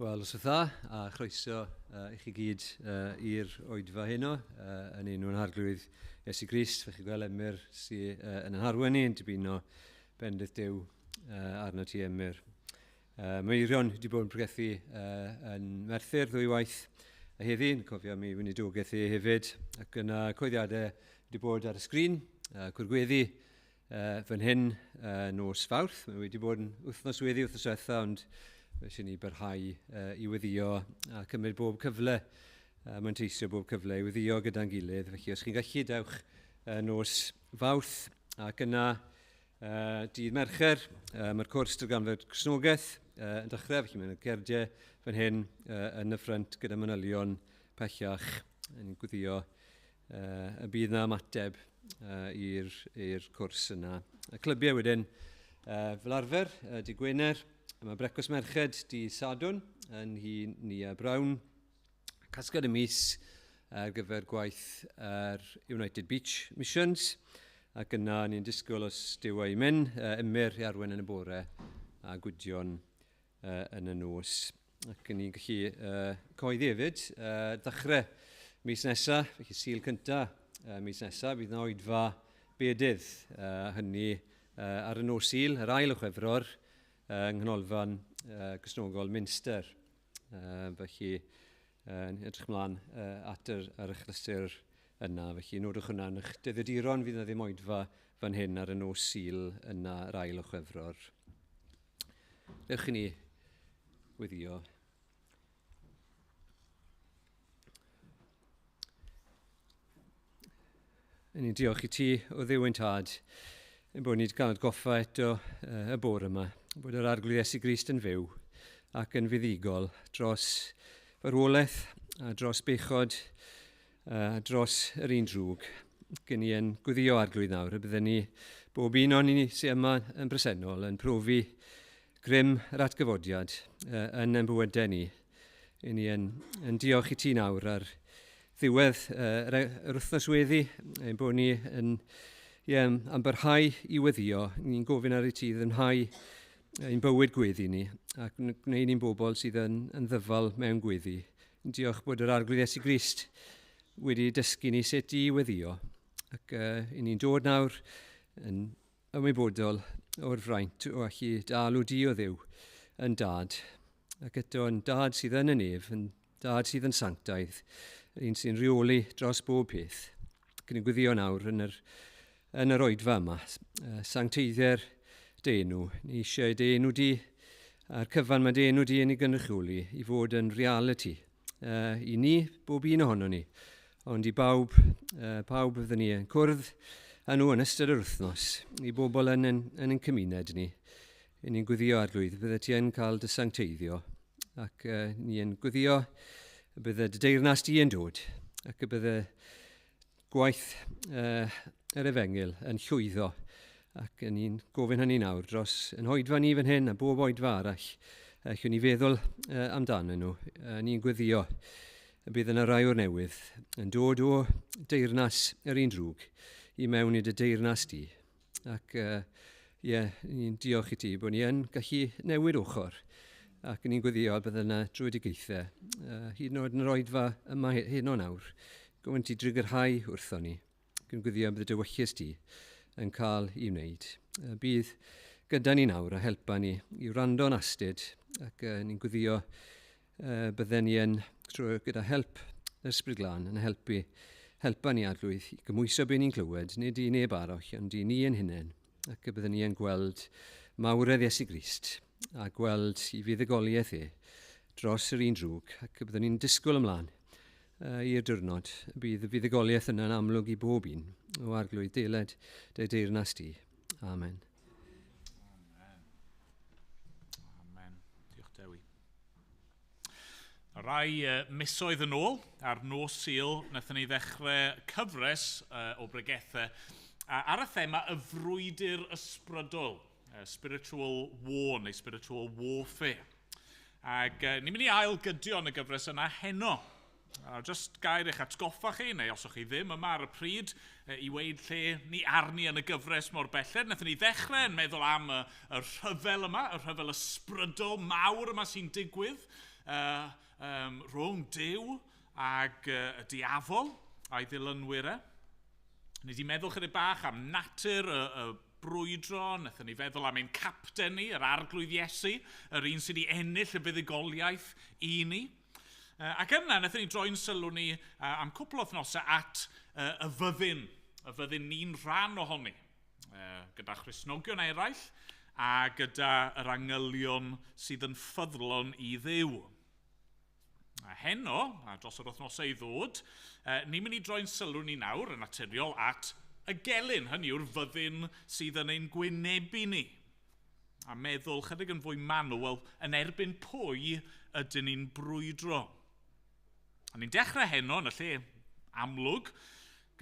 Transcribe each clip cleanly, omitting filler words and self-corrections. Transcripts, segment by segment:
Wel, os ydda, a chroeso i chi gyd i'r oedfa heno, yn enw'n harglwydd Iesu Grist. Fe chi gweld Emyr sy'n yn harwen ni, yn dibyn o bendydd Duw arno ti Emyr. Mae Eirion wedi bod yn pregethu yn Merthyr ddwywaith heddi, yn cofio mi wynedogaeth hefyd, ac yna coeddiadau wedi bod ar y sgrin, cwrgweddi fan hyn nos Fawrth. Mae wedi bod yn wythnos weddi, wythnos diwetha, ond eisiau ni barhau i weddio a cymryd bob cyfle, manteisio bob cyfle i weddio gyda'n gilydd. Felly, os chi'n gallu, dewch nos Fawrth, ac yna dydd Mercher, mae'r cwrs Darganfod Crisnogaeth yn dechrau, felly mae'n Caerdydd fan hyn yn y ffrynt gyda manylion pellach. Ni'n gweddio y bydd na ymateb i'r cwrs yna. Y clybiau wedyn, fel arfer, di Gwener. Mae brecwast merched di Sadwn yn ni a Brown. Casgad y mis ar gyfer gwaith ar United Beach Missions. Ac yna ni'n disgwyl os Duw ei mynd, Emyr i arwen yn y bore a Gwydion yn y nos. Ac ni'n gallu coeddi hefyd, dechrau mis nesaf, felly Sul cynta mis nesaf, bydd na oedfa bedydd, hynny ar y Nos Sul, yr ail o Chwefror, yng nghanolfan Cysnogol Minster. Felly, edrych mlaen at yr achlysur yna. Felly, nodwch hwnna yn eich dyddiaduron, fydd na ddim oedfa fan hyn ar y Nos Sul yna yr ail o Chwefror. Dewch i ni weddio. Ni'n diolch i ti o Dduw ein Tad, bod ni wedi cael atgoffa eto y bore yma, bod yr arglwydd Iesu Grist yn fyw ac yn fuddigol dros farwolaeth a dros bechod a dros yr un drwg. Gyn ni yn gweddio arglwydd nawr, y bydden ni bob un o'n ni sy'n yma yn bresennol yn profi grym yr atgyfodiad yn ein bywydau ni. Gyn ni yn diolch i ti nawr ar ddiwedd yr wythnos weddi, bod ni yn am barhau i weddio. Ni'n gofyn ar y ti ddynhau ein bywyd gweddi ni, ac gwneud ni'n bobl sydd yn ddyfal mewn gweddi. Diolch bod yr arglwydd Iesu Grist wedi dysgu ni sut i weddio, ac ni'n dod nawr yn ymwybodol o'r fraint o allu dalw di o Dduw yn dad, ac eto yn dad sydd yn y nef, yn dad sydd yn sanctaidd, un sy'n rheoli dros bob peth. Ac ni'n gweddio nawr yn yr oedfa yma, sancteiddio'r denw. Ni eisiau denw di, a'r cyfan mae denw di yn ei gynrychioli i fod yn reality. I ni, bob un ohono ni, ond i bawb fydden ni yn cwrdd â nhw yn ystod yr wythnos, i bobl yn ein cymuned ni. Ni'n gweddio arglwydd, bydde ti yn cael dy sancteiddio, ac ni'n gweddio bydde dy deyrnas di yn dod, ac y bydde gwaith yr efengil yn llwyddo, ac ni'n gofyn hynny nawr dros yn hoedfa ni fan hyn a bob oedfa arall. Llwn ni feddwl amdano nhw. Ni'n gweddio y bydd yna rai o'r newydd yn dod o deyrnas yr un drwg i mewn i dy deyrnas di. Ac ni'n diolch i ti bod ni yn gallu newid ochr, ac ni'n gweddio bydd yna drwydigaethau. Hyd yn oed yn yr oedfa yma heno nawr, gofyn ti drigyrhau wrtho ni. Yn gweddio bydd y dywyllus ti yn cael i wneud. Bydd gyda ni nawr a helpa ni i wrando'n astyd, ac ni'n gweddio bydden ni yn, gyda help Ysbryd Glân, yn helpa ni arglwydd i gymwyso be ni'n clywed, nid i neb arall, ond i ni yn hunain, ac bydden ni yn gweld mawredd Iesu Grist, a gweld i fuddugoliaeth dros yr un drwg, ac bydden ni'n disgwyl ymlaen i'r diwrnod. Bydd y fuddugoliaeth yna'n amlwg i bob un o arglwydd deled dy deyrnas di. Amen. Amen. Diolch Dewi. Rai misoedd yn ôl, ar Nos Sul, wnaethon ni ddechrau cyfres o bregethau ar y thema y frwydr ysbrydol, spiritual war neu spiritual warfare. Ac ni'n mynd i ail gydio yn y gyfres yna heno. Just gair eich atgoffa chi, neu os o'ch chi ddim yma ar y pryd, i weid lle ni arni yn y gyfres mor belled. Nethon ni ddechrau yn meddwl am y rhyfel yma, y rhyfel ysbrydol mawr yma sy'n digwydd rhwng Duw ag y diafol a'i ddilynwyr e. Ni wedi meddwl chydig bach am natur y brwydro, nathon ni feddwl am ein capten ni, yr arglwydd Iesu, yr un sydd wedi ennill y fuddugoliaeth i ni. Ac yna, nathon ni droi'n sylw ni am cwpl o wythnosau at y fyddin ni'n rhan ohoni, gyda Christnogion eraill a gyda yr angylion sydd yn ffyddlon i Dduw. A heno, a dros yr wythnosau i ddod, ni'n mynd i droi'n sylw ni nawr yn naturiol at y gelyn, hynny yw'r fyddin sydd yn ein gwynebu ni. A meddwl chydig yn fwy manwl, wel, yn erbyn pwy ydyn ni'n brwydro. A ni'n dechrau heno yn y lle amlwg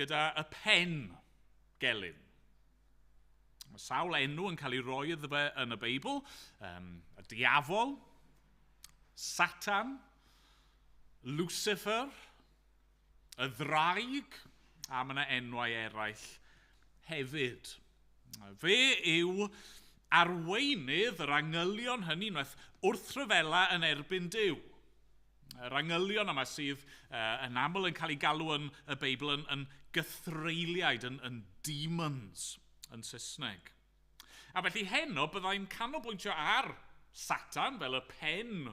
gyda y pen gelyn. Mae sawl enw yn cael ei roi iddo fe yn y Beibl. Y diafol, Satan, Lucifer, y ddraig, a mae yna enwau eraill hefyd. Fe yw arweinydd yr angylion hynny wrth rhyfela yn erbyn Duw. Yr angylion yma sydd yn aml yn cael ei galw yn y Beibl yn gythreiliaid, yn demons yn Saesneg. A felly heno byddai'n canolbwyntio ar Satan fel y pen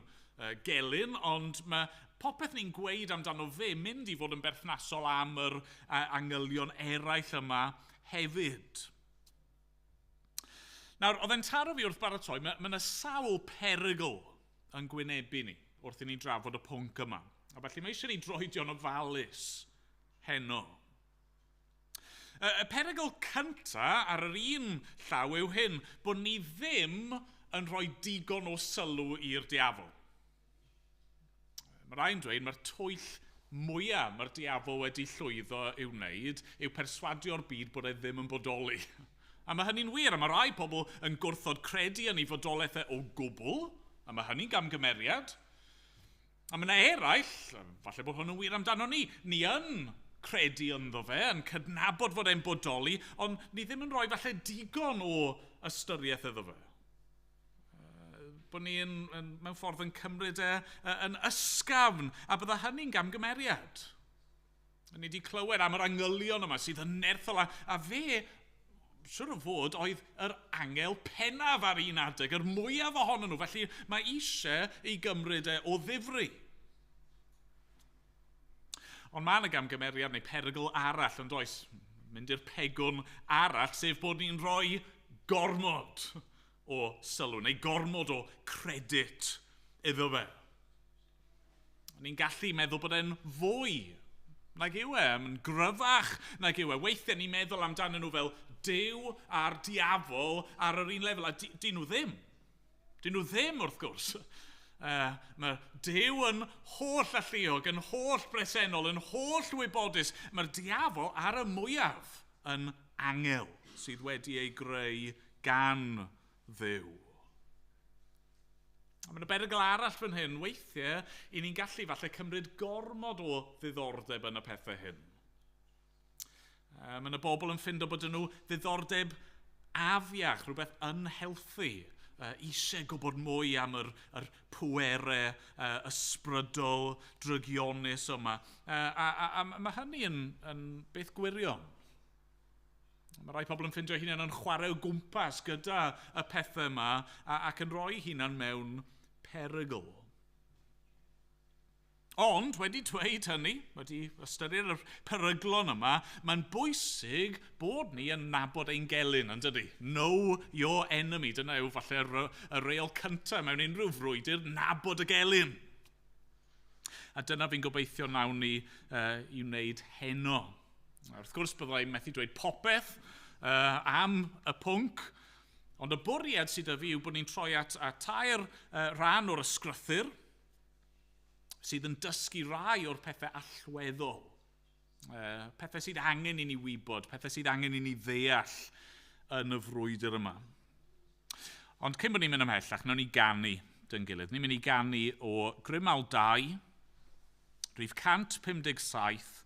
gelyn, ond mae popeth ni'n gweud amdano fe mynd i fod yn berthnasol am yr angylion eraill yma hefyd. Nawr, oedd e'n taro fi wrth baratoi, mae yna sawl perygl yn gwynebu ni wrth i ni drafod y pwnc yma. A felly mae eisiau ni droedio yn ofalus heno. Y perygl cyntaf ar yr un llaw yw hyn, bod ni ddim yn rhoi digon o sylw i'r diafol. Mae rhaid dweud, mae'r twyll mwyaf mae'r diafol wedi llwyddo i'w wneud yw perswadio'r byd bod e ddim yn bodoli. A mae hynny'n wir, a mae rai pobl yn gwrthod credu yn ei fodolaeth o gwbl, a mae hynny'n gamgymeriad. A mae yna eraill, falle bod hwn yn wir amdano ni, ni yn credu ynddo fe, yn cydnabod fod e'n bodoli, ond ni ddim yn rhoi falle digon o ystyriaeth iddo fe. Bod ni mewn ffordd yn cymryd yn ysgafn, a bydda hynny'n gamgymeriad. Ni wedi clywed am yr angylion yma sydd yn nerthol, a fe, siwr o fod, oedd yr angel pennaf ar un adeg, yr mwyaf ohonyn nhw, felly mae eisiau ei gymryd o ddifri. Ond mae yna gamgymeriad neu perygl arall yn does, mynd i'r pegwn arall, sef bod ni'n rhoi gormod o sylw, neu gormod o credit iddo fe. Ni'n gallu meddwl bod e'n fwy nag yw e, yn gryfach nag yw e. Weithiau ni'n meddwl amdano nhw fel Duw a'r diafol ar yr un lefel, a di nhw ddim. Di nhw ddim, wrth gwrs. Mae Duw yn holl alluog, yn holl bresennol, yn holl wybodus. Mae'r diafol ar y mwyaf yn angel sydd wedi ei greu gan Dduw. A mae'n y berygl arall fan hyn, weithiau, i ni'n gallu falle cymryd gormod o ddiddordeb yn y pethau hyn. Mae'n y bobl yn ffindo bod nhw ddiddordeb afiach, rhywbeth unhealthy, eisiau gwybod mwy am yr pwerau ysbrydol, drygionus yma. A mae hynny yn beth gwirion. Mae rai pobl yn ffindio hunain yn chwarae o gwmpas gyda y pethau yma ac yn rhoi hunain mewn perygl. Ond, wedi dweud hynny, wedi ystyried y peryglon yma, mae'n bwysig bod ni yn nabod ein gelyn, yn dydi? Know your enemy. Dyna yw falle y reol cyntaf mewn unrhyw frwydr, nabod y gelyn. A dyna fi'n gobeithio nawn ni i wneud heno. Wrth gwrs byddai'n methu dweud popeth am y pwnc, ond y bwriad sydd â fi yw bod ni'n troi at tair rhan o'r ysgrythyr sydd yn dysgu rai o'r pethau allweddol. Pethau sydd angen i ni wybod, pethau sydd angen i ni ddeall yn y frwydr yma. Ond cyn bod ni'n mynd ymhellach, nawn ni ganu dyn gilydd. Ni'n mynd i ganu o Grymal 2, rhif 157,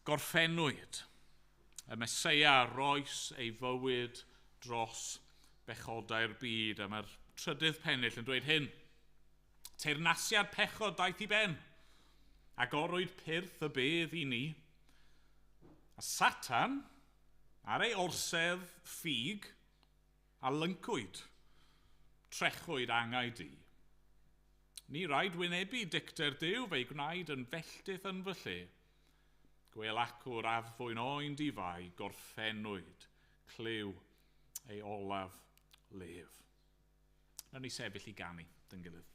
gorffennwyd. Y Meseia roes ei fywyd dros bechodau'r byd. A mae'r trydydd pennill yn dweud hyn. Teyrnasiad pechod daeth I ben, agorwyd pyrth y bedd I ni. A Satan, ar ei orsedd ffug, a lyncwyd, trechwyd angau di. Ni rhaid wynebu dicter Duw fe'i gwnaed yn felltith yn fy lle. Gwel acwr addfwyn oen di fai, gorffennwyd, clyw ei olaf lef. Nawn ni sefyll I ganu, dyn gilydd.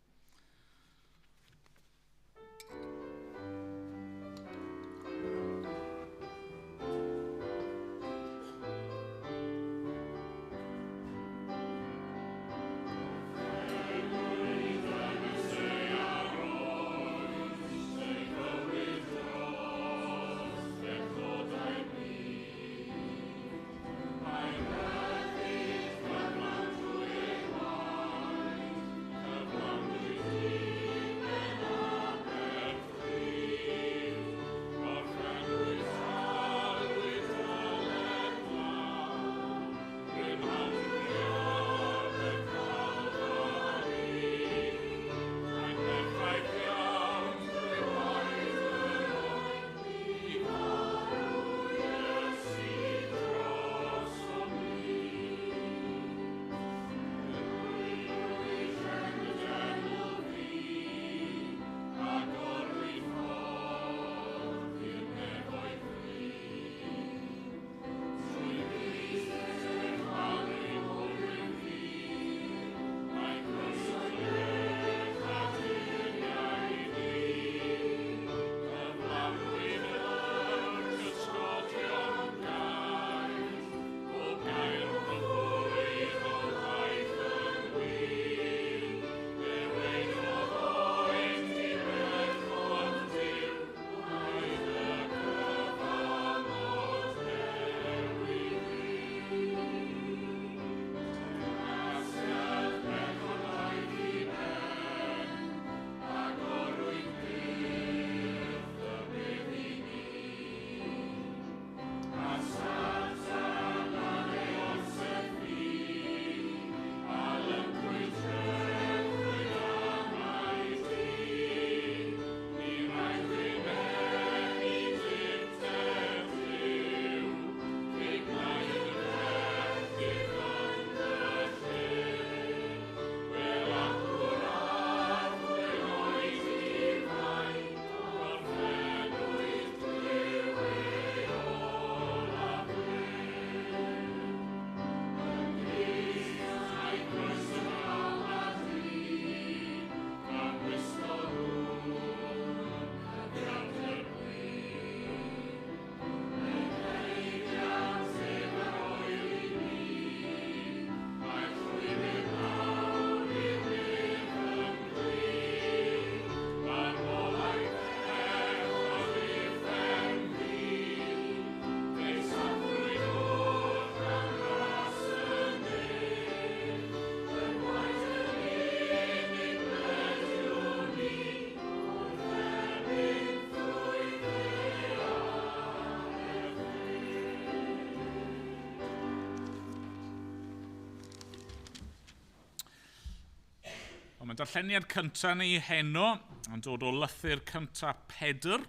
Mae'n darlleniad cyntaf ni heno yn dod o lythyr cyntaf Pedr.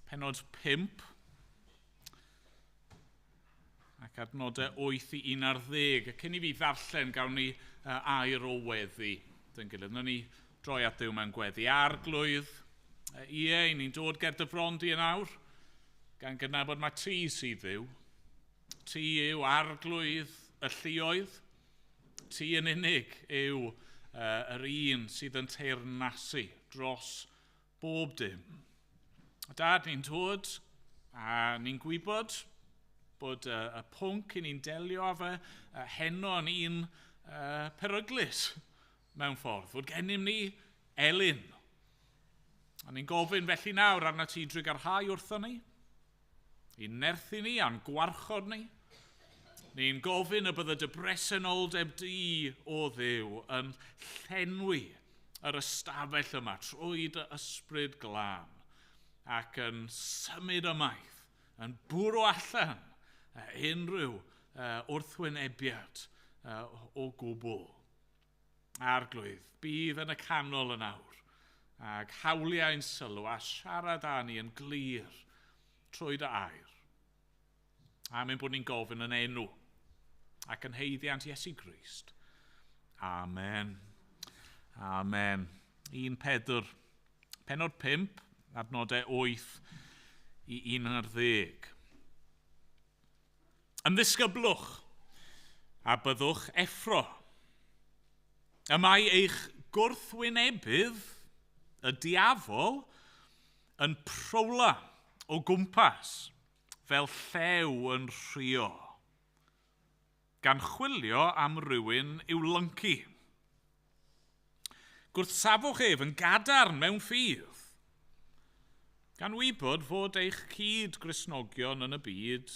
Penod 5. Ac adnodau 8 I 11. Cyn I fi ddarllen, gawn ni air o weddi. Dyn gilydd, nawn ni droi at Dduw mewn gweddi. Arglwydd, I ni'n dod ger dyfrondi yn awr, gan gynabod mae ti sydd Dduw. Ti yw arglwydd y lluoedd. Ti yn unig yw yr un sydd yn teyrnasu dros bob dim. Dad, ni'n dod a ni'n gwybod bod y pwnc I ni'n delio â fe heno yn un peryglus mewn ffordd. Fod gennym ni elyn. A ni'n gofyn felly nawr arna ti drwy garhau wrthon ni, I nerthu ni a'n gwarchod ni. Ni'n gofyn y bydd y bresenoldeb di o Dduw yn llenwi yr ystafell yma trwy dy ysbryd glân ac yn symud ymaith, yn bwrw allan unrhyw wrthwynebiad o gwbl. arglwydd, bydd yn y canol yn awr, ag hawliau'n sylw a siarad â ni yn glir trwy dy air. Amen bod ni'n gofyn yn enw ac yn heiddiant Iesu Grist. Amen. Amen. 1 Pedr, pennod 5, adnodau 8 i 11. Yn ddisgyblwch a byddwch effro. Y mae eich gwrthwynebydd, y diafol, yn prowla o gwmpas fel llew yn rhio, gan chwilio am rywun i'w lyncu. Gwrthsafwch ef yn gadarn mewn ffydd, gan wybod fod eich cyd Gristnogion yn y byd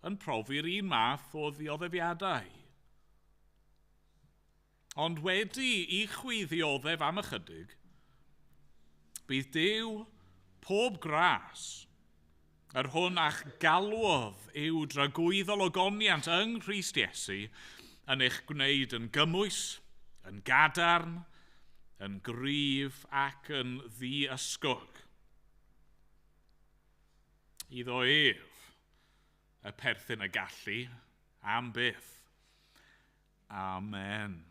yn profi'r un math o ddioddefiadau. Ond wedi i chwi ddioddef am ychydig, bydd Duw pob gras, yr hwn a'ch galwodd i'w dragwyddol ogoniant yng Nghrist Iesu, yn eich gwneud yn gymwys, yn gadarn, yn gryf ac yn ddi-ysgog. Iddo ef y perthyn y gallu am byth. Amen.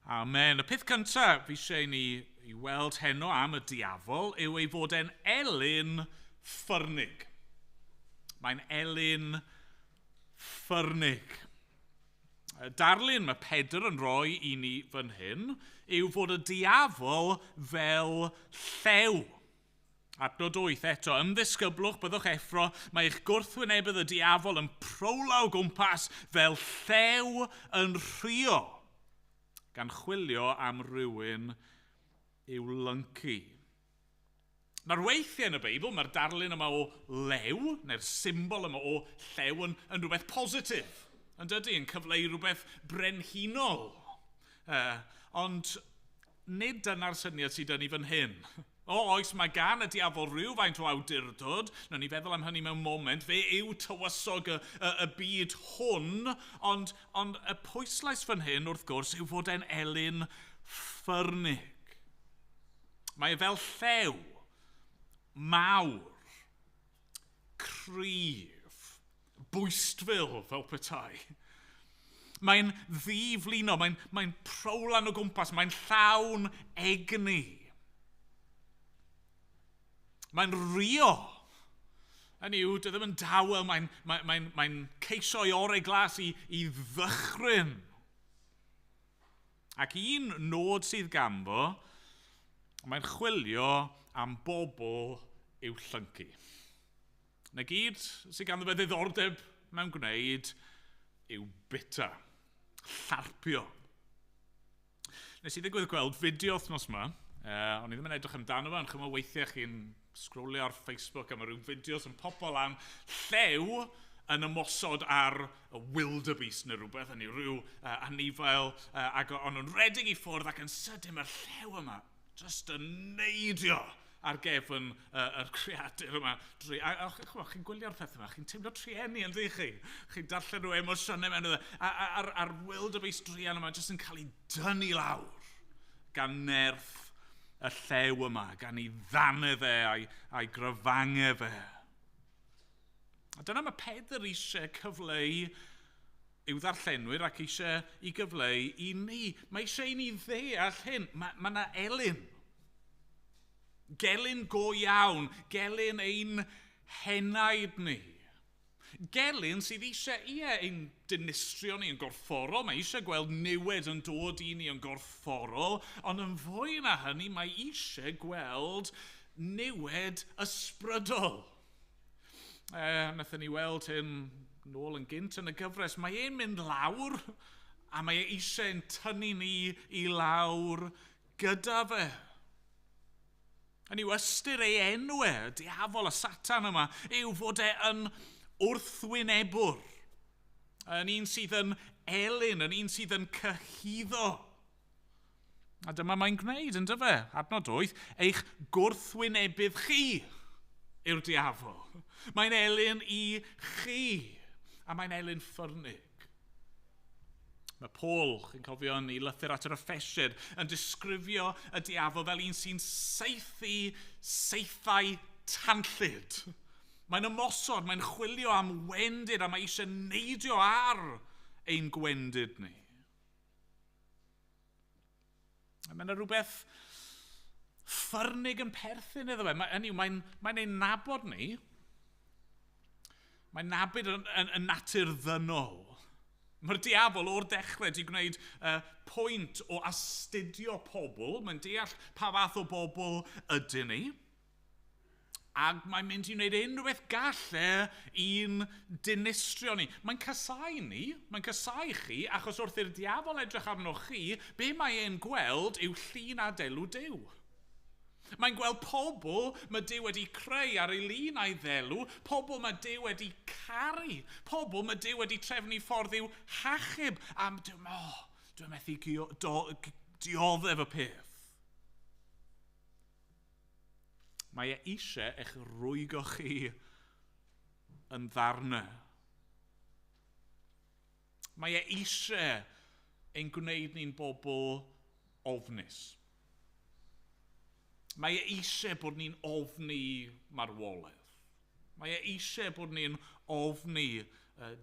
Amen. Y peth cyntaf fi eisiau ni i weld heno am y diafol yw ei fod e'n elyn ffyrnig. Mae'n elyn ffyrnig. Darlun mae Pedr yn rhoi i ni fan hyn yw fod y diafol fel llew. Adnod 8 eto, yn ddisgyblwch byddwch effro, mae eich gwrthwynebydd y diafol yn prowla o gwmpas fel llew yn rhio, gan chwilio am rywun i'w lyncu. Nawr weithiau yn y Beibl, mae'r darlun yma o lew, neu'r symbol yma o llew yn rhywbeth positif. Yn dydy, yn cyfleu rhywbeth brenhinol. Ond nid dyna'r syniad sydd yn ni fan hyn. Oes, mae gan y diafol rhywfaint o awdurdod, na ni feddwl am hynny mewn moment, fe yw tywysog y byd hwn, ond y pwyslais fan hyn wrth gwrs yw fod e'n elyn ffyrnig. Mae fel llew, mawr, cryf, bwystfil fel petai. Mae'n ddiflino, mae'n prowlan o gwmpas, mae'n llawn egni. Mae'n rio. Hynny yw, dy ddim yn dawel, mae'n ceisio i orau glas i ddychryn. Ac un nod sydd ganddo, mae'n chwilio am bobl i'w llyncu. Na gyd sydd ganddo fe ddiddordeb mewn gwneud yw bita, llarpio. Nes i ddigwydd gweld fideo wythnos yma, ond i ddim yn edrych amdano fe, ond chyma weithiau chi'n sgrolio ar Facebook am ryw fideos yn popo lan llew yn ymosod ar y wildebeest neu rhywbeth, hynny rhyw anifail, ac o'n nhw'n redig i ffwrdd ac yn sydyn mae'r llew yma just yn neidio ar gefn yr creadur yma. Chi'n gwylio'r peth yma, chi'n teimlo trieni yn ddi chi. Chi'n darllen nhw emosiynau mewn iddo. A'r wildebeest druan yma jyst yn cael ei dynnu lawr gan nerth y llew yma, gan ei ddannau fe a'i gryfangau fe. A dyna mae Pedr eisiau cyfleu i'w ddarllenwyr ac eisiau i gyfleu i ni. Mae eisiau i ni ddeall hyn. Mae yna elyn. Gelyn go iawn, gelyn ein henaid ni. Gelyn sydd eisiau ein dinistrio ni yn gorfforol, mae eisiau gweld niwed yn dod i ni yn gorfforol, ond yn fwy na hynny mae eisiau gweld niwed ysbrydol. Nathon ni weld hyn nôl yn gynt yn y gyfres, mae e'n mynd lawr a mae eisiau yn tynnu ni i lawr gyda fe. Yn yw ystyr ei enwau, y diafol, y satan yma, yw fod e yn wrthwynebwr. Yn un sydd yn elyn, yn un sydd yn cyhuddo. A dyma mae'n gwneud, yn dyfe, adnod 8, eich gwrthwynebydd chi yw'r diafol. Mae'n elyn i chi, a mae'n elyn ffyrnig. Mae Paul, chi'n cofio yn ei lythyr at yr Effesied, yn disgrifio y diafol fel un sy'n seithau tanllyd. Mae'n ymosod, mae'n chwilio am wendid a mae eisiau neidio ar ein gwendid ni. Mae'n rhywbeth ffyrnig yn perthyn iddo fe. Mae'n ein nabod ni. Mae'n nabod yn natur ddynol. Mae'r diafol o'r dechrau wedi gwneud pwynt o astudio pobl. Mae'n deall pa fath o bobl ydyn ni. Ac mae'n mynd i wneud unrhyw beth i'n dinistrio ni. Mae'n casau ni, mae'n casau chi, achos wrth i'r diafol edrych arnoch chi, be mae e'n gweld yw llun a delw Duw. Mae'n gweld pobl mae Duw wedi creu ar ei lun a'i ddelw, pobl mae Duw wedi caru, pobl mae Duw wedi trefnu ffordd i'w hachub, am dwi'n methu dioddef y peth. Mae eisiau eich rwygo chi yn ddarnau. Mae eisiau ein gwneud ni'n bobl ofnus. Mae eisiau bod ni'n ofni marwolaeth. Mae eisiau bod ni'n ofni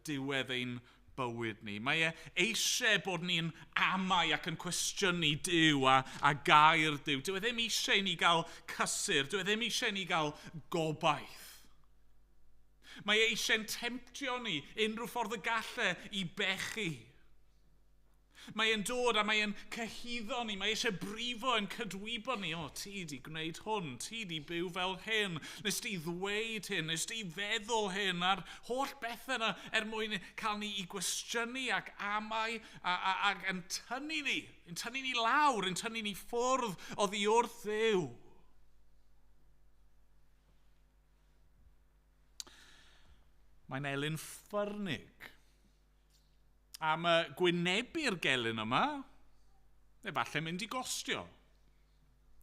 diwedd ein bywyd ni. Mae eisiau bod ni'n amau ac yn cwestiynu Duw a gair Duw. Dyw e ddim eisiau ni gael cysur. Dyw e ddim eisiau ni gael gobaith. Mae eisiau'n temtio ni unrhyw ffordd y gallai i bechu. Mae e'n dod a mae e'n cyhuddo ni. Mae eisiau brifo yn cydwybo ni. Ti di gwneud hwn. Ti di byw fel hyn. Nes di ddweud hyn. Nes di feddwl hyn. A'r holl beth yna mwyn cael ni i gwestiynu ac amau ac yn tynnu ni. Yn tynnu ni lawr. Yn tynnu ni ffwrdd oddi wrth Dduw. Mae'n elyn ffyrnig. Am gwynebu'r gelyn yma, efallai mynd i gostio.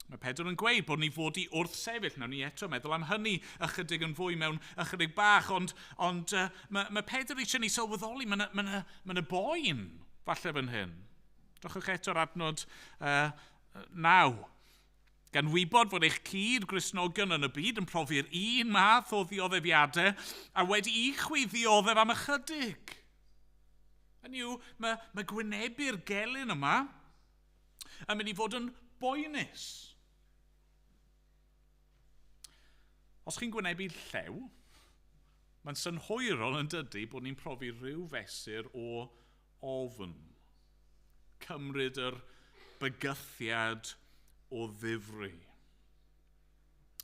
Mae Pedr yn gweud bod ni fod i wrthsefyll. Nawr ni eto meddwl am hynny ychydig yn fwy mewn ychydig bach, ond mae Pedr eisiau ni sylweddoli, mae'n y boen falle fan hyn. Dwchwch eto'r adnod 9. Gan wybod fod eich cyd Gristnogion yn y byd yn profi'r un math o ddioddefiadau a wedi i chwi ddioddef am ychydig. Hynny yw, mae gwynebu'r gelyn yma yn mynd i fod yn boenus. Os chi'n gwynebu llew, mae'n synhwyrol yn dydy bod ni'n profi rhyw fesur o ofn. Cymryd yr bygythiad o ddifri.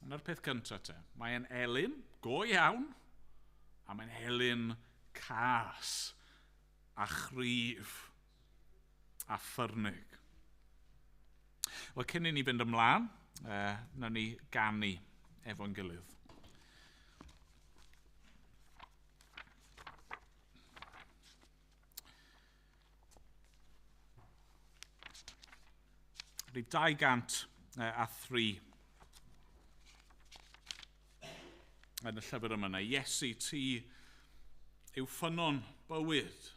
Yna'r peth cyntaf te. Mae'n elyn go iawn, a mae'n elyn cas a chrif a ffyrnig. Wel, cyn i ni fynd ymlaen, na ni ganu efo'n gilydd. Rwy'n 203 yn y llyfr yma. Iesu, ti yw ffynon bywyd.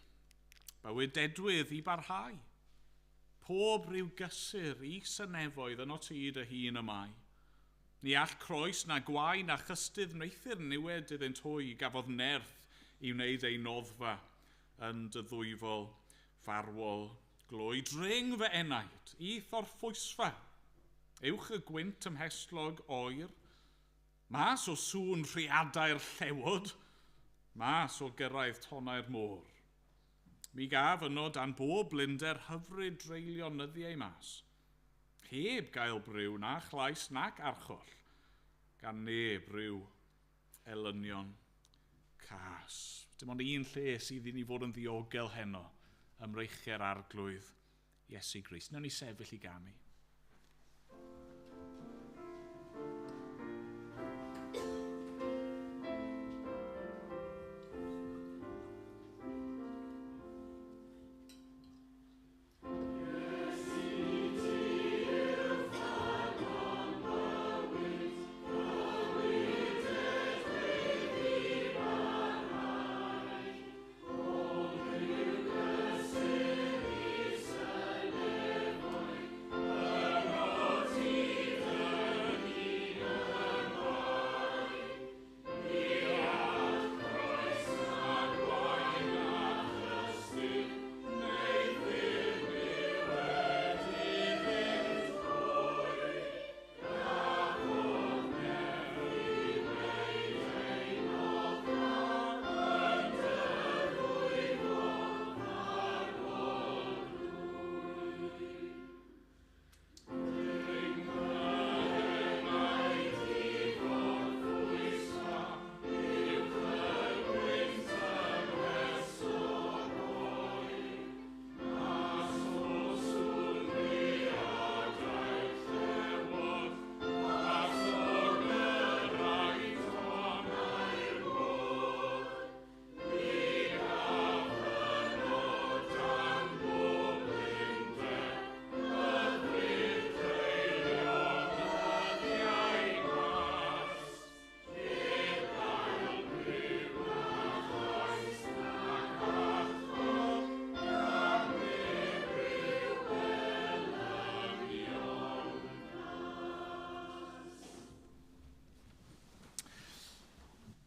Bywyd dedwydd i barhau. Pob rhyw gysur i synefoedd yn o ti dy hun y mai. Ni all croes na gwain a chystydd neithi'r niwed iddynt hwy gafodd nerth i wneud ei noddfa yn dy ddwyfol farwol gloi. Dring fy enaid, i thorffwysfa, uwch y gwynt ymheslog oer, mas o sŵn rhiadau'r llewod, mas o gyrraedd tonnau'r môr. Mi gaf yno dan bob blinder hyfryd dreulio nyddiau mas. Heb gael bryw na chlais nac archoll, gan neb rhyw elynion cas. Dim ond un lle sydd i ni fod yn ddiogel heno, ymreicher arglwydd Iesu Grist. Nawn ni sefyll i ganu.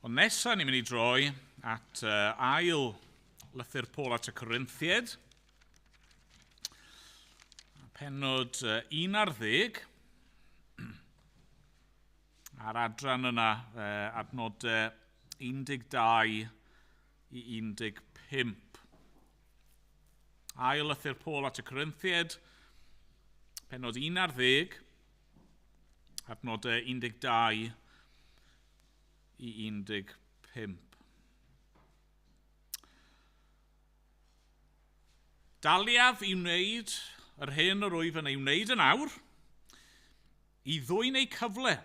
Ond nesaf ni'n mynd i droi at ail lythyr Paul at y Corinthiaid. Pennod 11. A'r adran yna, adnodau 12 i 15. Ail lythyr Paul at y Corinthiaid, pennod 11, adnodau 12 i 15. Daliaf i wneud yr hyn yr wyf yn ei wneud yn awr, i ddwyn ei cyfle.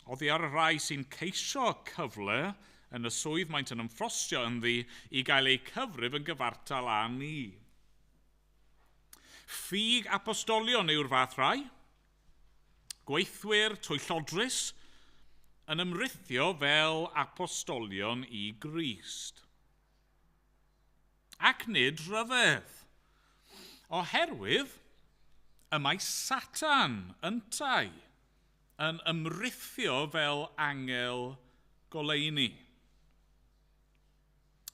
Oddi ar y rai sy'n ceisio cyfle yn y swydd maent yn ymffrostio ynddi i gael ei cyfrif yn gyfartal â ni. Ffug apostolion yw'r fath rai, gweithwyr twyllodrus yn ymrithio fel apostolion i Grist. Ac nid rhyfedd, oherwydd y mae Satan yntai yn ymrithio fel angel goleuni.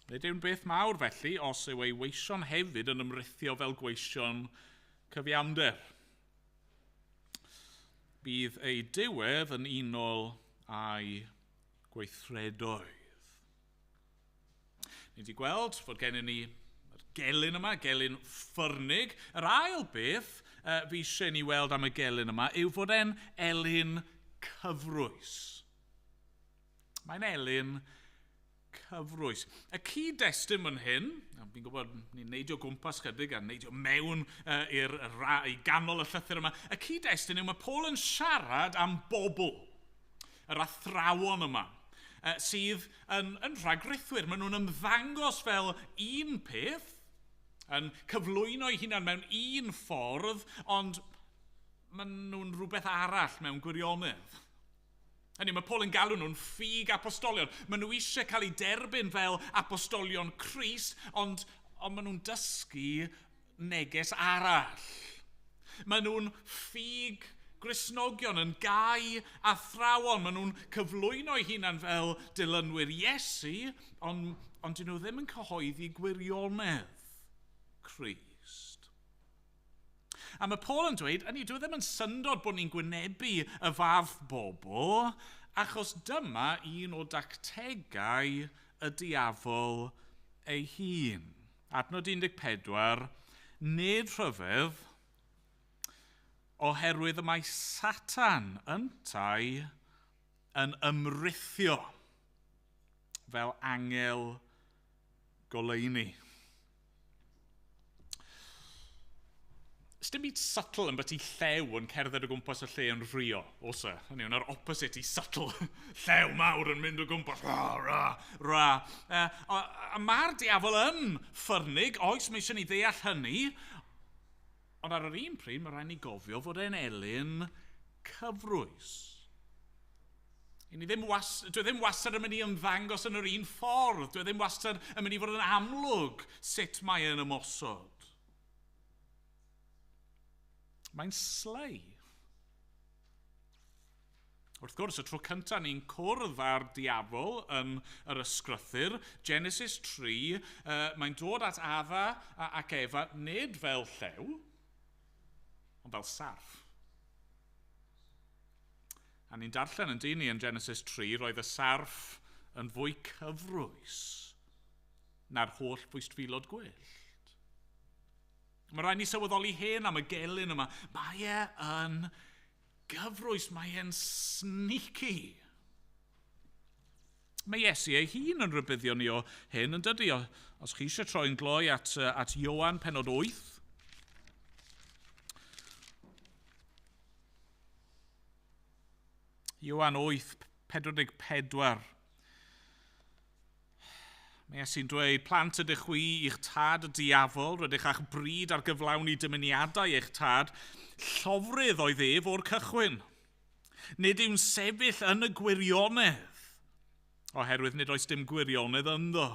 Nid yw'n beth mawr felly os yw ei weision hefyd yn ymrithio fel gweision cyfiawnder. Bydd ei diwedd yn unol a'i gweithredoedd. Ni wedi gweld fod gennym ni gelyn yma, gelyn ffyrnig. Yr ail beth fi eisiau ni weld am y gelyn yma yw fod e'n elyn cyfrwys. Mae'n elyn cyfrwys. Y cyd-destun yn hyn, fi'n gwybod ni'n neidio gwmpas chydig a neidio mewn i ganol y llythyr yma, y cyd-destun yw mae Paul yn siarad am bobl, yr athrawon yma, sydd yn rhagrithwyr. Maen nhw'n ymddangos fel un peth, yn cyflwyno eu hunain mewn un ffordd, ond maen nhw'n rhywbeth arall mewn gwirionedd. Hynny, mae Paul yn galw nhw'n ffug apostolion. Maen nhw eisiau cael eu derbyn fel apostolion Crist, ond maen nhw'n dysgu neges arall. Maen nhw'n ffug Gristnogion yn gau athrawon. Maen nhw'n cyflwyno eu hunain fel dilynwyr Iesu, ond dyn nhw ddim yn cyhoeddi gwirionedd Crist. A mae Paul yn dweud, dwi ddim yn syndod bod ni'n gwynebu y fath bobl, achos dyma un o dactegau y diafol ei hun. Adnod 14, nid rhyfedd, oherwydd y mae Satan yntai yn ymrithio fel angel goleuni. Dim byd subtle yn byti llew yn cerdded o gwmpas y lle yn rhio, os e. Hynny yw, yr opposite i subtle. Llew mawr yn mynd o gwmpas. A mae'r diafol yn ffyrnig, oes mae eisiau ni ddeall hynny, ond ar yr un pryd mae rhaid ni gofio fod e'n elyn cyfrwys. Dwi ddim wastad yn mynd i ymddangos yn yr un ffordd. Dwi ddim wastad yn mynd i fod yn amlwg sut mae e'n ymosod. Mae'n slei. Wrth gwrs, y tro cyntaf ni'n cwrdd â'r diafol yn yr ysgrythyr, Genesis 3, mae'n dod at Adda ac Efa nid fel llew, ond fel sarf. A ni'n darllen yn dyn ni yn Genesis 3, roedd y sarf yn fwy cyfrwys na'r holl bwystfilod gwyllt. Mae rhaid ni sylweddoli hyn am y gelyn yma. Mae e yn gyfrwys, mae e'n sneaky. Mae Iesu ei hun yn rybuddio ni o hyn yn dydy. Os chi eisiau troi'n gloi at Ioan pennod 8. Ioan 8, 44. Mae Iesu'n dweud, plant ydych chwi i'ch tad y diafol, rydych a'ch bryd ar gyflawni dymuniadau eich tad, llofrydd oedd ef o'r cychwyn. Nid yw'n sefyll yn y gwirionedd, oherwydd nid oes dim gwirionedd ynddo.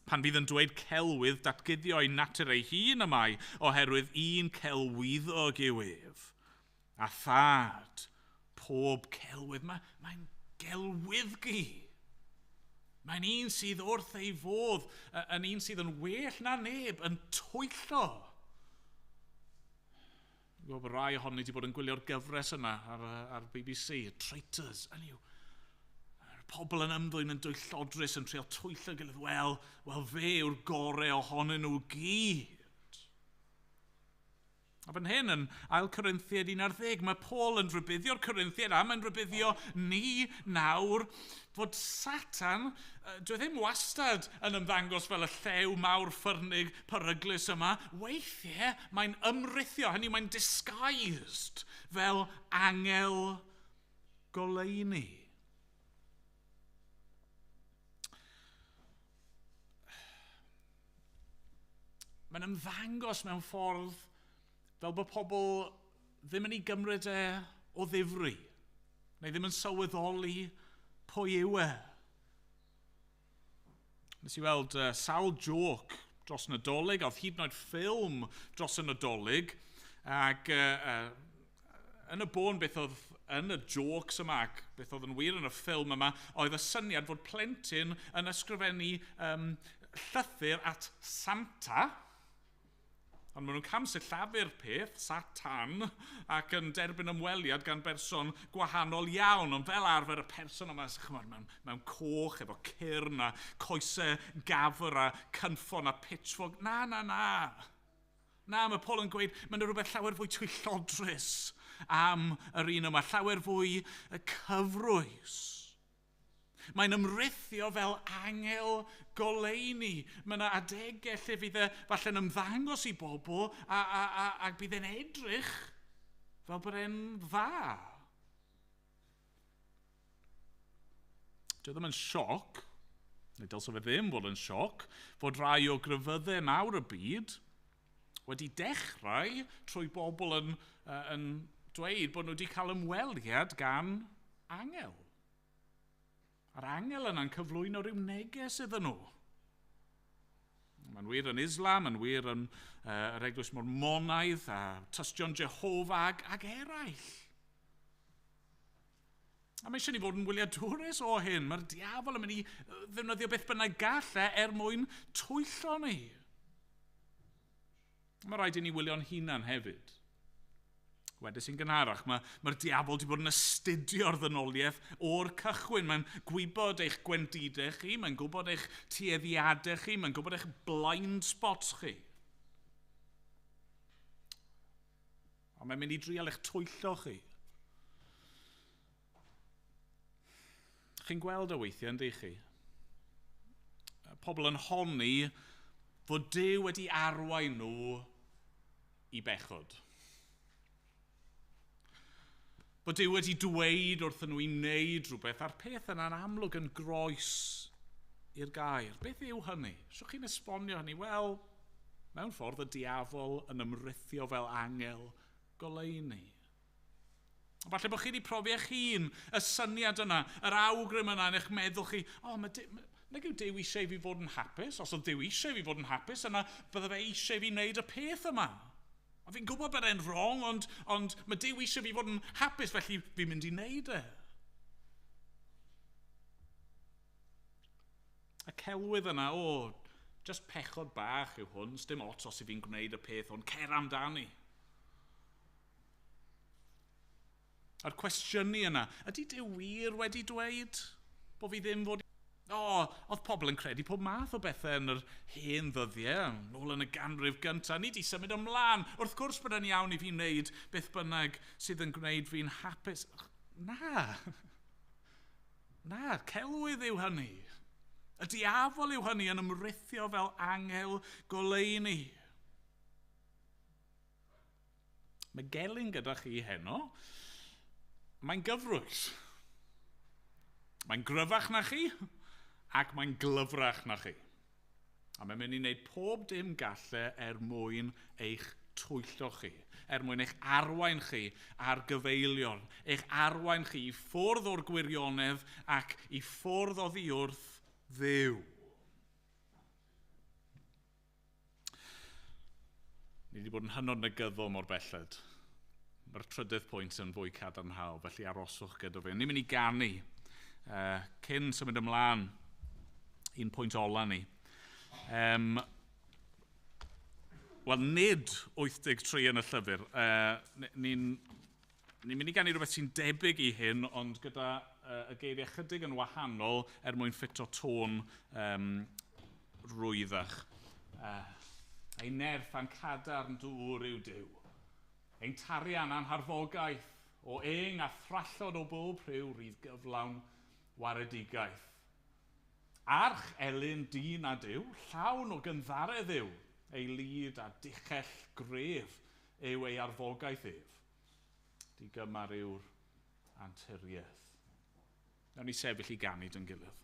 Pan fydd yn dweud celwydd datguddio ei natur ei hun ymai, oherwydd un celwyddog yw ef. A thad, pob celwydd, mae'n gelwyddgu. Mae'n un sydd wrth ei fodd, yn un sydd yn well na neb, yn twyllo. Dwi'n gwybod bod rai ohoni wedi bod yn gwylio'r gyfres yna ar BBC, Traitors, hynny yw. Pobl yn ymddwyn yn dwyllodrus yn treol twyllo gilydd, wel fe yw'r gorau ohonyn nhw gyd. A fan hyn yn ail Corinthiaid 11, mae Paul yn rybuddio'r Corinthiaid a mae'n rybuddio ni nawr fod Satan, dwi ddim wastad yn ymddangos fel y llew mawr ffyrnig peryglus yma, weithiau mae'n ymrithio, hynny mae'n disguised fel angel goleuni. Mae'n ymddangos mewn ffordd fel bod pobl ddim yn ei gymryd o ddifri, neu ddim yn sylweddoli pwy yw e. Nes i weld sawl joc dros Nadolig, oedd hyd yn oed ffilm dros y Nadolig, ac yn y bôn beth oedd yn y jocs yma, ac beth oedd yn wir yn y ffilm yma, oedd y syniad fod plentyn yn ysgrifennu llythyr at Santa, ond maen nhw'n camsillafu'r peth, Satan, ac yn derbyn ymweliad gan berson gwahanol iawn, ond fel arfer y person yma, mewn coch efo cyrn a coesau gafr a cynffon a pitchfork. Na. Na, mae Paul yn gweud, mae'n rhywbeth llawer fwy twyllodrus am yr un yma, llawer fwy cyfrwys. Mae'n ymrithio fel angel goleuni. Mae yna adegau lle fydd falle'n ymddangos i bobl ac bydd e'n edrych fel bod e'n dda. Dwi ddim yn sioc, neu dylse fe ddim fod yn sioc, fod rai o grefyddau mawr y byd wedi dechrau trwy bobl yn dweud bod nhw wedi cael ymweliad gan angel. A'r angel yna'n cyflwyno rhyw neges iddyn nhw. Mae'n wir yn Islam, yn wir yn yr Eglwys Mormonaidd, a tystion Jehova ac eraill. A mae eisiau ni fod yn wyliadwrus o hyn. Mae'r diafol yn mynd i ddefnyddio beth bynnag gall mwyn twyllo ni. Mae rhaid i ni wylio'n hunan hefyd. Wedys i'n gynharach, mae'r diafol wedi bod yn astudio'r ddynoliaeth o'r cychwyn. Mae'n gwybod eich gwendidau chi, mae'n gwybod eich tueddiadau chi, mae'n gwybod eich blind spots chi. Ond mae'n mynd i drial eich twyllo chi. Chi'n gweld y weithiau, ynddi chi? Pobl yn honni fod Duw wedi arwain nhw i bechod. Bod Duw wedi dweud wrthyn nhw i wneud rhywbeth, a'r peth yna'n amlwg yn groes i'r gair. Beth yw hynny? Sio chi'n esbonio hynny? Wel, mewn ffordd y diafol yn ymrithio fel angel goleuni. Falle bod chi wedi profi eich hun, y syniad yna, yr awgrym yna yn eich meddwl chi, nag yw Duw eisiau fi fod yn hapus? Os oedd Duw eisiau fi fod yn hapus, yna bydde fe eisiau fi wneud y peth yma. A fi'n gwybod bod e'n wrong, ond mae Duw eisiau fi fod yn hapus, felly fi'n mynd i wneud e. Y celwydd yna, just pechod bach yw hwn, dim ots os i fi'n gwneud y peth, ond cer amdani. A'r cwestiynu yna, ydy Duw wir wedi dweud bod fi ddim fod... oedd pobl yn credu pob math o bethau yn yr hen ddyddiau, nôl yn y ganrif gyntaf, ni di symud ymlaen. Wrth gwrs bod yn iawn i fi wneud beth bynnag sydd yn gwneud fi'n hapus. Na, celwydd yw hynny. Y diafol yw hynny yn ymrithio fel angel goleuni. Mae gelyn gyda chi heno, mae'n gyfrwys. Mae'n gryfach na chi, ac mae'n glyfrach na chi. A mae'n mynd i wneud pob dim galle mwyn eich twyllo chi, mwyn eich arwain chi ar gyfeilion, eich arwain chi i ffwrdd o'r gwirionedd ac i ffwrdd o ddiwrth Dduw. Ni wedi bod yn hynod negyddol mor belled. Mae'r trydydd pwynt yn fwy cadarnhaol, felly aroswch gyda fi. Ni'n mynd i ganu cyn symud ymlaen un pwynt ola ni. Wel, nid 83 yn y llyfr. Ni'n mynd i gannu rhywbeth sy'n debyg i hyn, ond gyda y geiriau chydig yn wahanol mwyn ffito tôn rwyddach. Ein nerth a'n cadarn dŵr yw Duw. Ein tarian a'n harfogaeth, o eng a thrallod o bob rhyw rydd gyflawn waredigaeth. Arch elyn dyn a Duw, llawn o gyntharedd yw, ei lyd a dichell gref yw ei arfogaeth ef. Di gymar yw'r anturiaeth. Nawn ni sefyll i ganid yn gilydd.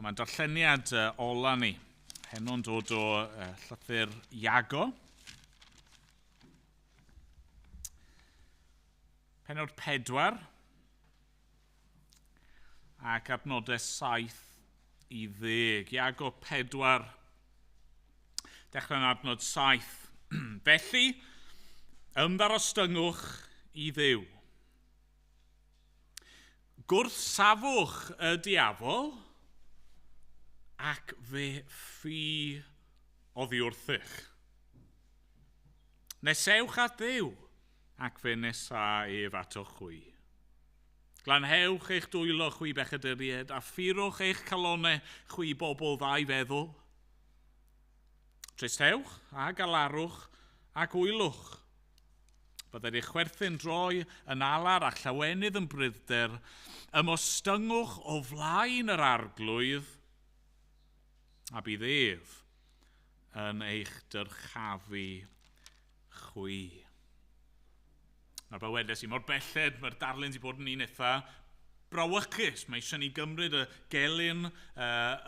Mae'n darlleniad ola ni. Heno'n dod o llythyr Iago. Pennod 4 ac adnodau 7 i 10. Iago 4, dechrau'n adnod 7. Felly, ymddarostyngwch i Dduw. Gwrthsafwch y diafol, ac fe ffi oddi wrthych. Nesewch at Dduw, ac fe nesa ef ato'ch chwi. Glanhewch eich dwylo chwi bechaduried, a ffurwch eich calonau chwi bobl ddau feddwl. Tristewch a galarwch ac wylwch. Byddai'r eich chwerthu'n droi yn alar a llawenydd yn bryder, ymostygwch o flaen yr arglwydd, a bydd ef yn eich dyrchafu chwi. Mae'r bywydau sy'n mor belled, mae'r darlun sy'n bod yn un eitha brawychus. Mae eisiau ni gymryd y gelyn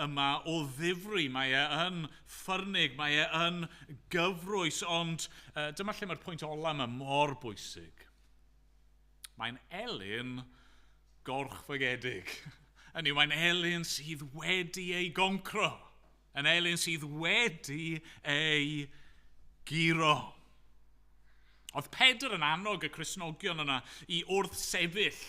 yma o ddifri. Mae e yn ffyrnig, mae e yn gyfrwys, ond dyma lle mae'r pwynt ola yma mor bwysig. Mae'n elyn gorchfygedig. Hynny yw, mae'n elyn sydd wedi ei goncro. Yn elyn sydd wedi ei giro. Oedd Pedr yn annog y Cristnogion yna i wrth sefyll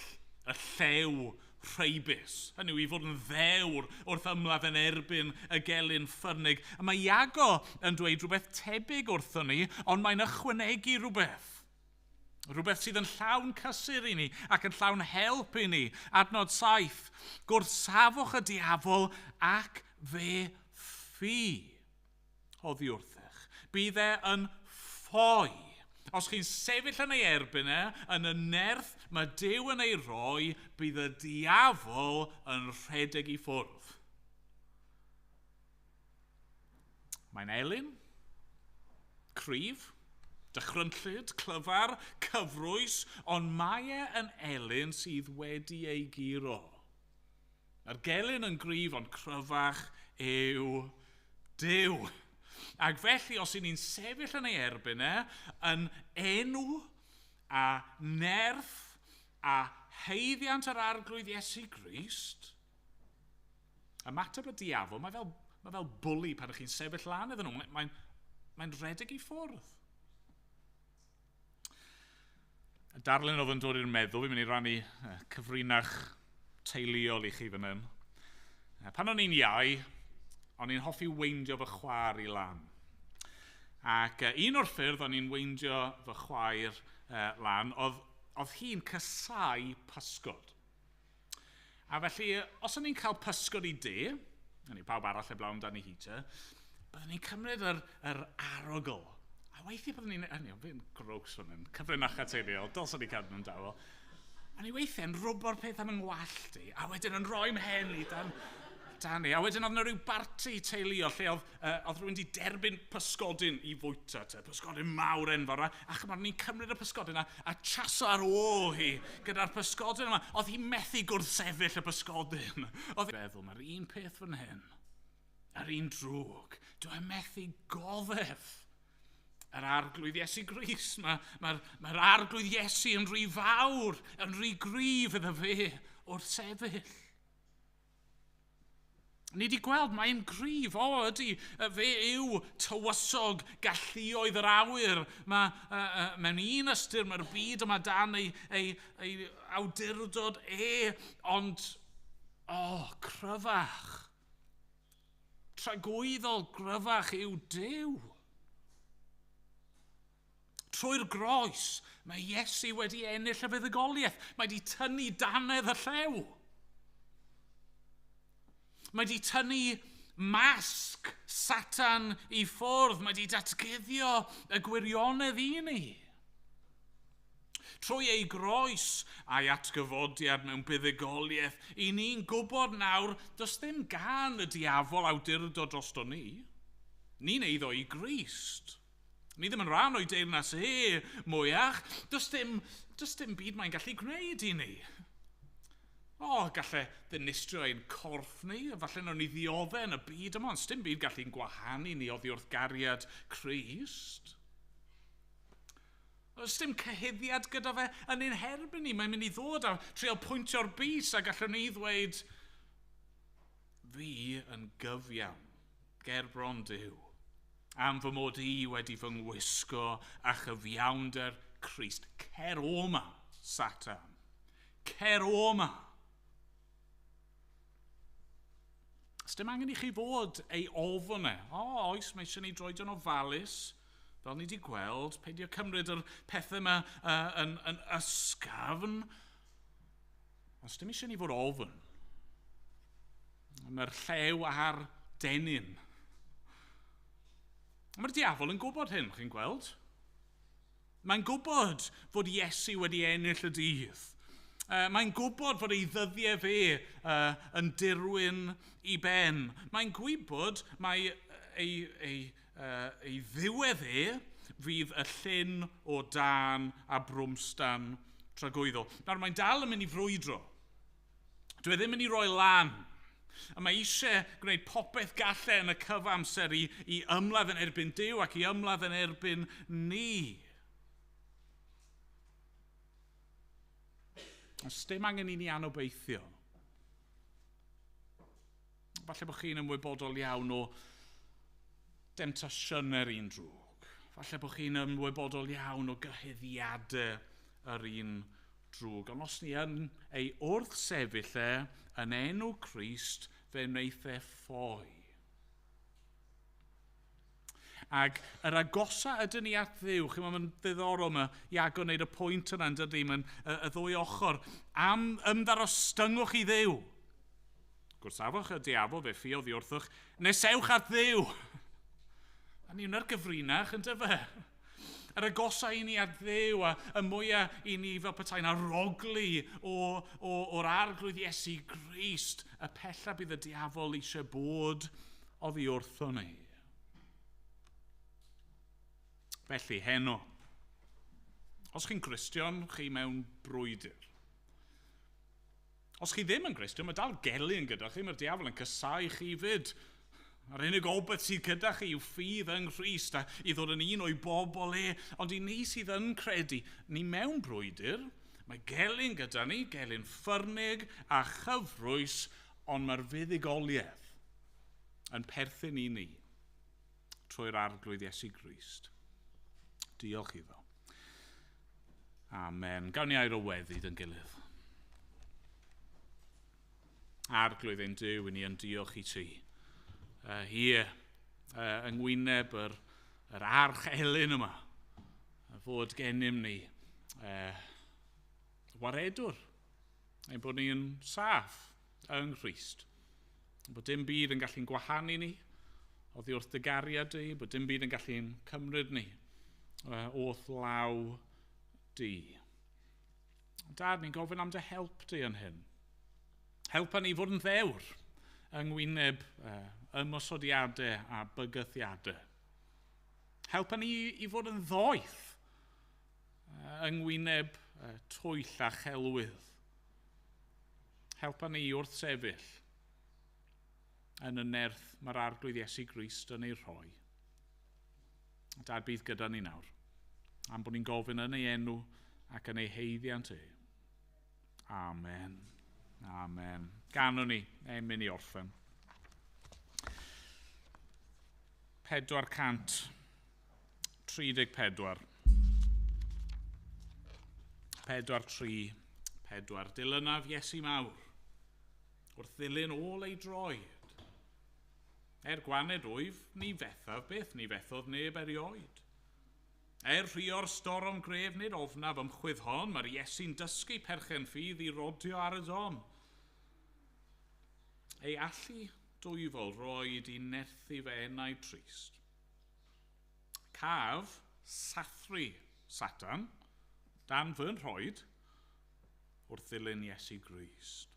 y llew rheibus. Hynny yw i fod yn ddewr wrth ymladd yn erbyn y gelyn ffyrnig. A mae Iago yn dweud rhywbeth tebyg wrthon ni, ond mae'n ychwanegu rhywbeth. Rhywbeth sydd yn llawn cysur i ni ac yn llawn help i ni. Adnod 7. Gwrthsafwch y diafol ac fe ffi. Oddi wrthych. Bydd e yn ffoi. Os chi'n sefyll yn ei erbyn e, yn y nerth mae Duw yn ei roi, bydd y diafol yn rhedeg i ffwrdd. Mae'n elyn, cryf, dychrynllyd, clyfar, cyfrwys, ond mae e yn elyn sydd wedi ei giro. Mae'r gelyn yn gryf ond cryfach yw Duw. Ac felly, os ni'n sefyll yn ei erbyn e, yn enw a nerth a heiddiant yr arglwydd Iesu Grist, ymateb y diafol, mae fel bwli pan ych chi'n sefyll lan iddyn nhw. Mae'n rhedeg i ffwrdd. Y darlun oedd yn dod i'r meddwl, fi'n mynd i rannu cyfrinach teuluol i chi fan hyn. Pan o'n i'n iau, o'n i'n hoffi weindio fy chwaer i lan. Ac un o'r ffyrdd o'n i'n weindio fy chwaer lan, oedd hi'n casau pysgod. A felly, os o'n i'n cael pysgod i de, hynny pawb arall heblaw amdani hi te, byddwn ni'n cymryd yr arogl. A weithio byddwn ni'n, fi'n groes hwn yn cyfrinach a teuluol, dylswn i cadw nhw'n dawel. A ni weithio yn rwbo'r peth am yng ngwallt i, a wedyn yn rhoi mhen i dan ni. A wedyn oedd yna rhyw barti teuluol lle oedd rhywun wedi derbyn pysgodyn i fwyta, pysgodyn mawr enfawr. A chymod, ni'n cymryd y pysgodyn a chaso ar ôl hi gyda'r pysgodyn yma. Oedd hi'n methu gwrthsefyll y pysgodyn. Oedd hi'n feddwl, mae'r un peth fan hyn, yr un drwg. Dwi'n methu goddef yr arglwydd Iesu Grist. Mae'r arglwydd Iesu yn rhy fawr, yn rhy gryf iddo fe wrth sefyll. Ni wedi gweld mae'n gryf, ydy, fe yw tywysog galluoedd yr awyr. Mewn un ystyr mae'r byd yma dan ei awdurdod ond, cryfach. Tragwyddol gryfach yw Duw. Trwy'r groes, mae Iesu wedi ennill y fuddugoliaeth. Mae wedi tynnu danedd y llew. Mae wedi tynnu masg Satan i ffwrdd. Mae wedi datguddio y gwirionedd i ni. Trwy ei groes a'i atgyfodiad mewn buddugoliaeth, i ni'n gwybod nawr, does ddim gan y diafol awdurdod drosto ni. Ni'n eiddo i Grist. Ni ddim yn rhan o'i deyrnas mwyach. Does dim byd mae'n gallu gwneud i ni. Gallai ddinistrio ein corff ni, falle nhw'n ni ddiodde yn y byd yma, ond dim byd gallu'n gwahanu ni oddi wrth gariad Crist. Oes dim cyhyddiad gyda fe yn ein herbyn ni. Mae'n mynd i ddod a trial pwyntio'r bys a gallwn ni ddweud, fi yn gyfiawn, gerbron Duw, am fy mod i wedi fy ngwisgo a chyfiawnder Crist. Cer oma, Satan. Cer oma. Os dim angen i chi fod ei ofon e. Oes, mae eisiau ni droed yn ofalus, fel ni wedi gweld, peidio cymryd yr pethau yma yn ysgafn. Os dim eisiau ni fod ofon, mae'r llew a'r denyn. Mae'r diafol yn gwybod hyn, chi'n gweld? Mae'n gwybod fod Iesu wedi ennill y dydd. Mae'n gwybod fod ei ddyddiau fe yn dirwyn i ben. Mae'n gwybod mae ei ddiwedd fydd y llyn o dan a brwmstan tragwyddol. Nawr, mae'n dal yn mynd i frwydro. Dwi ddim yn mynd i roi lan. A mae eisiau gwneud popeth gallai yn y cyfamser i ymladd yn erbyn Duw ac i ymladd yn erbyn ni. Os dim angen i ni anobeithio. Falle bod chi'n ymwybodol iawn o demtasiynau'r un drwg. falle bod chi'n ymwybodol iawn o gyheddiadau yr un drwg. Ond os ni yn ei wrth sefyll yn enw Crist, fe wneith e ffoi. Ac yr agosa ydyn ni at Dduw, chi'n mae'n ddiddorol, mae Iago wneud y pwynt yna, dydy, mae'n y ddwy ochr, am ymddarostyngwch i Dduw. Gwrsafwch y diafol fe ffiodd i wrthwch, nesewch at Dduw. A ni wna'r gyfrinach, yn dyfa. Yr agosa i ni at Dduw, a y mwyaf i ni fel petai'n aroglu o'r arglwydd Iesu Grist, y pella bydd y diafol eisiau bod oddi wrtho ni. Felly, heno, os chi'n Gristion, chi mewn brwydr. Os chi ddim yn Gristion, mae dal gelyn gyda chi, mae'r diafol yn cysau chi fyd. A'r unig obeth sydd gyda chi yw ffydd yng Nghrist a i ddod yn un o'i bobl ond i ni sydd yn credu, ni mewn brwydr, mae gelyn gyda ni, gelyn ffyrnig a chyfrwys, ond mae'r fuddugoliaeth yn perthyn i ni trwy'r arglwydd Iesu Grist. Diolch iddo. Amen. Gawn ni air o weddi yn gilydd. Arglwydd ein Duw, ni yn diolch i ti. Yng ngwyneb yr arch elyn yma, fod gennym ni waredwr, ein bod ni'n saff yng Nghrist, bod dim byd yn gallu'n gwahanu ni oddi wrth dy gariad di, bod dim byd yn gallu'n cymryd ni wrth law di. Dad, ni'n gofyn am dy help di yn hyn. Helpa ni fod yn ddewr yng ngwyneb ymosodiadau a bygythiadau. Helpa ni i fod yn ddoeth yng ngwyneb twyll a chelwydd. Helpa ni wrth sefyll yn y nerth mae'r arglwydd Iesu Grist yn ei rhoi. Dad, bydd gyda ni nawr, am bod ni'n gofyn yn ei enw ac yn ei heiddiant e. Amen. Amen. Ganon ni, mynd i orffen. 434. 4:3. Dilynaf Iesu mawr, wrth ddilyn ôl ei droed. Gwaned wyf, ni fethaf beth, ni fethodd neb erioed. Rhio'r storm gref nid ofnaf ymchwyd hon, mae'r Iesu'n dysgu perchen ffydd i rodio ar y don. Ei allu dwyfol roed i nerthu fe enau trist. Caf sathru Satan, dan fy nrhoed, wrth ddilyn Iesu Grist.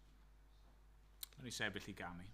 Yn ei sefyll i ganu.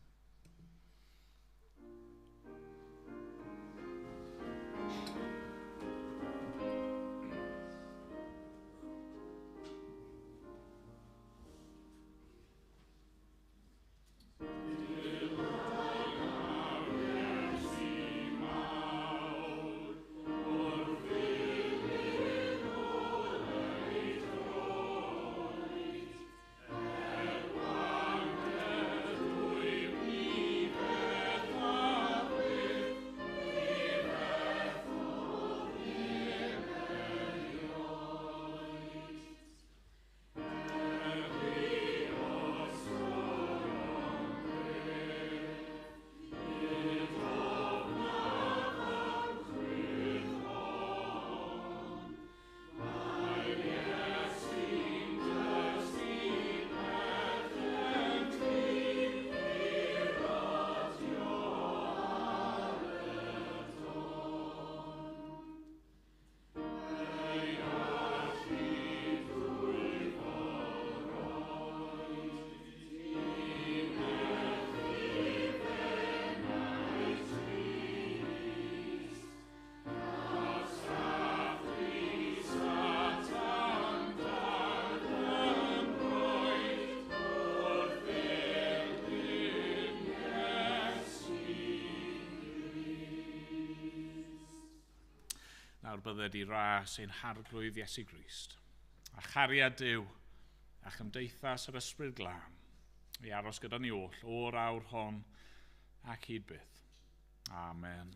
Nawr bydded i ras ein harglwydd Iesu Grist, a chariad Duw, a chymdeithas yr ysbryd glân, i aros gyda ni oll o'r awr hon ac hyd byth. Amen.